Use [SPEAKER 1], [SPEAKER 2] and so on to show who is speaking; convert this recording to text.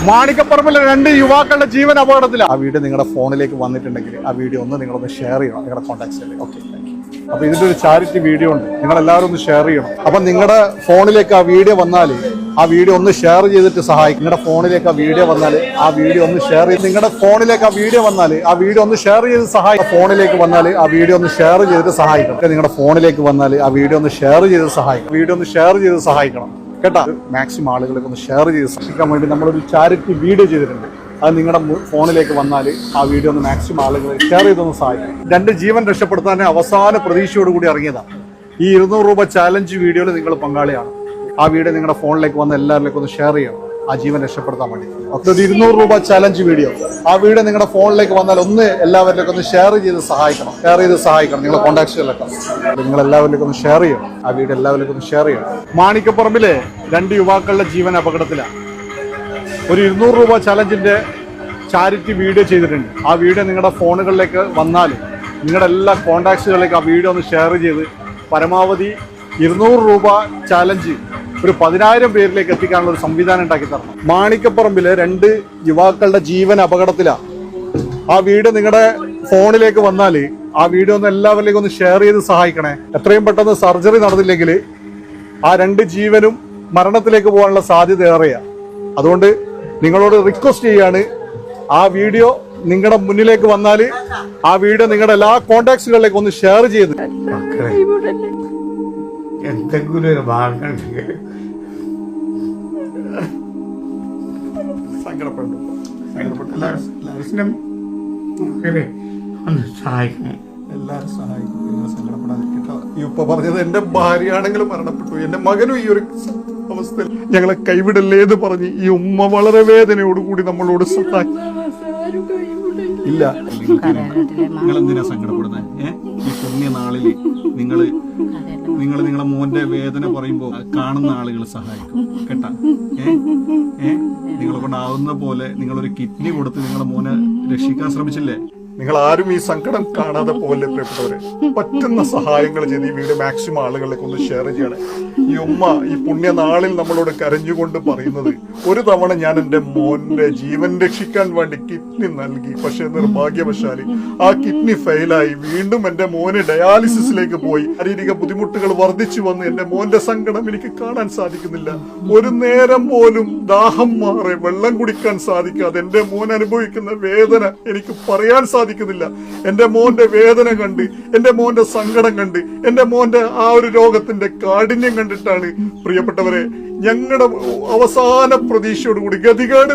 [SPEAKER 1] മാണിക്കപ്പറമ്പിലെ 2 യുവാക്കളുടെ ജീവൻ അപകടത്തിലാണ്. ആ വീഡിയോ നിങ്ങളുടെ ഫോണിലേക്ക് വന്നിട്ടുണ്ടെങ്കിൽ ആ വീഡിയോ നിങ്ങളൊന്ന് ഷെയർ ചെയ്യണം നിങ്ങളുടെ കോൺടാക്ട്സിൽ. ഓക്കെ, അപ്പൊ ഇതിന്റെ ഒരു ചാരിറ്റി വീഡിയോ ഉണ്ട്, നിങ്ങൾ എല്ലാവരും ഒന്ന് ഷെയർ ചെയ്യണം. അപ്പൊ നിങ്ങളുടെ ഫോണിലേക്ക് ആ വീഡിയോ വന്നാൽ ആ വീഡിയോ ഒന്ന് ഷെയർ ചെയ്തിട്ട് സഹായിക്കും. നിങ്ങളുടെ ഫോണിലേക്ക് ആ വീഡിയോ വന്നാൽ ആ വീഡിയോ ഒന്ന് ഷെയർ ചെയ്ത് നിങ്ങളുടെ ഫോണിലേക്ക് ആ വീഡിയോ വന്നാൽ ആ വീഡിയോ ഒന്ന് ഷെയർ ചെയ്ത് സഹായിക്കും. ഫോണിലേക്ക് വന്നാൽ ആ വീഡിയോ ഒന്ന് ഷെയർ ചെയ്തിട്ട് സഹായിക്കണം. നിങ്ങളുടെ ഫോണിലേക്ക് വന്നാൽ ആ വീഡിയോ ഒന്ന് ഷെയർ ചെയ്ത് സഹായിക്കണം. വീഡിയോ ഒന്ന് ഷെയർ ചെയ്ത് സഹായിക്കണം കേട്ടോ. മാക്സിമം ആളുകളൊക്കെ ഒന്ന് ഷെയർ ചെയ്ത് സഹായിക്കാൻ വേണ്ടി നമ്മളൊരു ചാരിറ്റി വീഡിയോ ചെയ്തിട്ടുണ്ട്. അത് നിങ്ങളുടെ ഫോണിലേക്ക് വന്നാൽ ആ വീഡിയോ ഒന്ന് മാക്സിമം ആളുകൾ ഷെയർ ചെയ്തൊന്ന് സഹായിക്കും. 2 ജീവൻ രക്ഷപ്പെടുത്താൻ അവസാന പ്രതീക്ഷയോടുകൂടി ഇറങ്ങിയതാണ്. ഈ 200 രൂപ ചാലഞ്ച് വീഡിയോയിൽ നിങ്ങൾ പങ്കാളിയാണ്. ആ വീഡിയോ നിങ്ങളുടെ ഫോണിലേക്ക് വന്ന് എല്ലാവരിലേക്കും ഒന്ന് ഷെയർ ചെയ്യണം, ആ ജീവൻ രക്ഷപ്പെടുത്താൻ വേണ്ടി. ഒരു 200 രൂപ ചാലഞ്ച് വീഡിയോ, ആ വീഡിയോ നിങ്ങളുടെ ഫോണിലേക്ക് വന്നാൽ എല്ലാവരിലേക്കും ഒന്ന് ഷെയർ ചെയ്ത് സഹായിക്കണം. നിങ്ങളുടെ കോൺടാക്ട്സിലൊക്കെ നിങ്ങൾ എല്ലാവരിലേക്കും ഒന്ന് ഷെയർ ചെയ്യണം. ആ വീഡിയോ എല്ലാവരിലേക്കും ഒന്ന് ഷെയർ ചെയ്യണം. മാണിക്കപ്പറമ്പിലെ 2 യുവാക്കളുടെ ജീവൻ അപകടത്തിലാണ്. ഒരു 200 രൂപ ചാലഞ്ചിന്റെ ചാരിറ്റി വീഡിയോ ചെയ്തിട്ടുണ്ട്. ആ വീഡിയോ നിങ്ങളുടെ ഫോണുകളിലേക്ക് വന്നാൽ നിങ്ങളുടെ എല്ലാ കോൺടാക്ട്സുകളിലേക്ക് ആ വീഡിയോ ഒന്ന് ഷെയർ ചെയ്ത് പരമാവധി 200 രൂപ ചാലഞ്ച് ഒരു 10,000 പേരിലേക്ക് എത്തിക്കാനുള്ള ഒരു സംവിധാനം ഉണ്ടാക്കി തരണം. മാണിക്കപ്പറമ്പിലെ 2 യുവാക്കളുടെ ജീവൻ അപകടത്തിലാണ്. ആ വീഡിയോ നിങ്ങളുടെ ഫോണിലേക്ക് വന്നാൽ ആ വീഡിയോ ഒന്ന് എല്ലാവരിലേക്കും ഒന്ന് ഷെയർ ചെയ്ത് സഹായിക്കണേ. എത്രയും പെട്ടെന്ന് സർജറി നടന്നില്ലെങ്കിൽ ആ 2 ജീവനും മരണത്തിലേക്ക് പോകാനുള്ള സാധ്യത ഏറെയാണ്. അതുകൊണ്ട് നിങ്ങളോട് റിക്വസ്റ്റ് ചെയ്യാണ്, ആ വീഡിയോ നിങ്ങളുടെ മുന്നിലേക്ക് വന്നാൽ ആ വീഡിയോ നിങ്ങളുടെ എല്ലാ കോൺടാക്ട്സുകളിലേക്ക് ഒന്ന് ഷെയർ ചെയ്ത്
[SPEAKER 2] എന്തെങ്കിലും ഒരു ഭാഗം ഒന്ന് സഹായിക്കണം.
[SPEAKER 1] എല്ലാവരും സഹായിക്കും, നിങ്ങൾ സങ്കടപ്പെടാതിരിക്കട്ടോ. ഇപ്പൊ പറഞ്ഞത് എന്റെ ഭാര്യയാണെങ്കിലും മരണപ്പെട്ടു, എന്റെ മകനും ഈ ഒരു അവസ്ഥയിൽ ഞങ്ങളെ കൈവിടല്ലേ എന്ന് പറഞ്ഞ് ഈ ഉമ്മ വളരെ വേദനയോടുകൂടി നമ്മളോട് സഹായിക്കും. ഇല്ല, നിങ്ങൾ എന്തിനാ സങ്കടപ്പെടുന്നത്? ഈ പുണ്യ നാളില് നിങ്ങൾ നിങ്ങളെ മോന്റെ വേദന പറയുമ്പോൾ കാണുന്ന ആളുകൾ സഹായിക്കും കേട്ടാ. നിങ്ങളെ കൊണ്ടാവുന്ന പോലെ നിങ്ങളൊരു കിഡ്നി കൊടുത്ത് നിങ്ങളെ മോനെ രക്ഷിക്കാൻ ശ്രമിച്ചില്ലേ? നിങ്ങൾ ആരും ഈ സങ്കടം കാണാതെ പോലെ പ്രിയപ്പെട്ടവരെ, പറ്റുന്ന സഹായങ്ങൾ ചെയ്ത് ഈ വീഡിയോ മാക്സിമം ആളുകളിലേക്ക് ഒന്ന് ഷെയർ ചെയ്യണേ. ഈ ഉമ്മ ഈ പുണ്യ നാളിൽ നമ്മളോട് കരഞ്ഞുകൊണ്ട് പറയുന്നത്, ഒരു തവണ ഞാൻ എന്റെ മോന്റെ ജീവൻ രക്ഷിക്കാൻ വേണ്ടി കിഡ്നി നൽകി, പക്ഷെ നിർഭാഗ്യവശാല് ആ കിഡ്നി ഫെയിലായി. വീണ്ടും എന്റെ മോന് ഡയാലിസിസിലേക്ക് പോയി. ശാരീരിക ബുദ്ധിമുട്ടുകൾ വർദ്ധിച്ചു വന്ന് എന്റെ മോന്റെ സങ്കടം എനിക്ക് കാണാൻ സാധിക്കുന്നില്ല. ഒരു നേരം പോലും ദാഹം മാറി വെള്ളം കുടിക്കാൻ സാധിക്കാതെ എന്റെ മോൻ അനുഭവിക്കുന്ന വേദന എനിക്ക് പറയാൻ സാധിക്കുന്നില്ല. എന്റെ മോന്റെ വേദന കണ്ട്, എന്റെ മോന്റെ സങ്കടം കണ്ട്, എന്റെ മോന്റെ ആ ഒരു രോഗത്തിന്റെ കാഠിന്യം കണ്ടിട്ടാണ് പ്രിയപ്പെട്ടവരെ ഞങ്ങളുടെ അവസാന പ്രതീക്ഷയോടുകൂടി ഗതികേട്